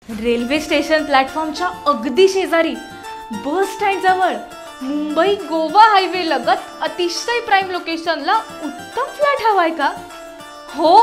Railway station प्लॅटफॉर्मच्या अगदी शेजारी, बस स्टँड जवळ, मुंबई गोवा हायवे लगत अतिशय प्राईम लोकेशनला उत्तम फ्लॅट हवाय का? हो,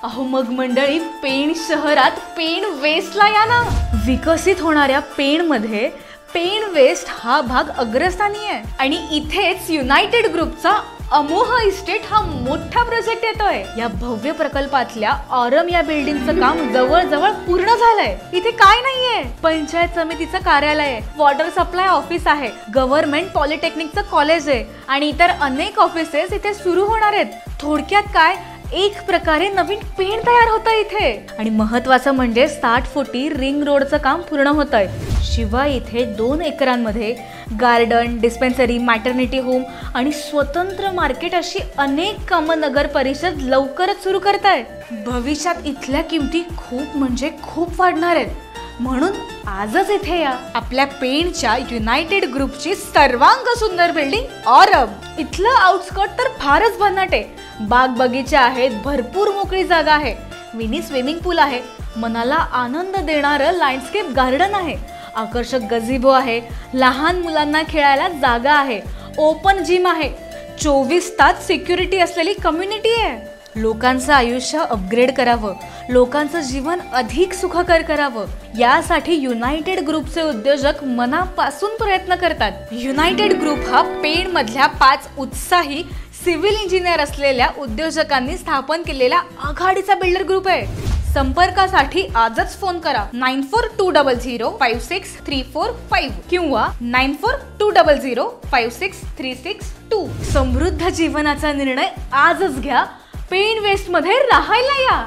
अहो मग मंडळी, पेण शहरात पेण वेस्टला या ना. विकसित होणाऱ्या पेणमध्ये पेण वेस्ट हा भाग अग्रस्थानी आहे आणि इथेच युनायटेड ग्रुपचा अमोह इस्टेट हा मोठा प्रोजेक्ट येतोय. या भव्य प्रकल्पातल्या ऑरम या बिल्डिंगचं काम जवळजवळ पूर्ण झालंय. इथे काय नाहीये, पंचायत समितीचं कार्यालय आहे, वॉटर सप्लाय ऑफिस आहे, गव्हर्नमेंट पॉलिटेक्निकचं कॉलेज आहे आणि इतर अनेक ऑफिसेस इथे सुरू होणार आहेत. थोडक्यात काय, एक प्रकारे नवीन पेण तयार होतं इथे. आणि महत्वाचं म्हणजे 60 फुटी रिंग रोडचं काम पूर्ण होतंय. शिवाय इथे 2 एकरांमध्ये गार्डन, डिस्पेन्सरी, मॅटर्निटी होम आणि स्वतंत्र मार्केट अशी अनेक कामं नगर परिषद लवकरच सुरू करताय. भविष्यात इथल्या किमती खूप म्हणजे खूप वाढणार आहेत. म्हणून आजच इथे या. आपल्या पेणच्या युनायटेड ग्रुपची सर्वांग सुंदर बिल्डिंग ऑरम. इथलं आउटस्कर्ट तर फारच भन्नाट आहे. बाग बगीचे आहेत, भरपूर मोकळी जागा आहे, मिनी स्विमिंग पूल आहे, मनाला आनंद देणारं लँडस्केप गार्डन आहे, आकर्षक गझिबो आहे, लहान मुलांना खेळायला जागा आहे, ओपन जिम आहे, 24 तास सिक्युरिटी असलेली कम्युनिटी आहे. लोकांचं आयुष्य अपग्रेड करावं, लोकांचं जीवन अधिक सुखकर करावं, यासाठी युनायटेड ग्रुपचे उद्योजक मनापासून प्रयत्न करतात. युनायटेड ग्रुप हा पेण मधल्या 5 उत्साही सिव्हिल इंजिनियर असलेल्या उद्योजकांनी स्थापन केलेला आघाडीचा बिल्डर ग्रुप आहे. संपर्कासाठी आजच फोन करा 9420056345 किंवा 9420056362. समृद्ध जीवनाचा निर्णय आजच घ्या. पेण वेस्ट मध्ये राहायला या.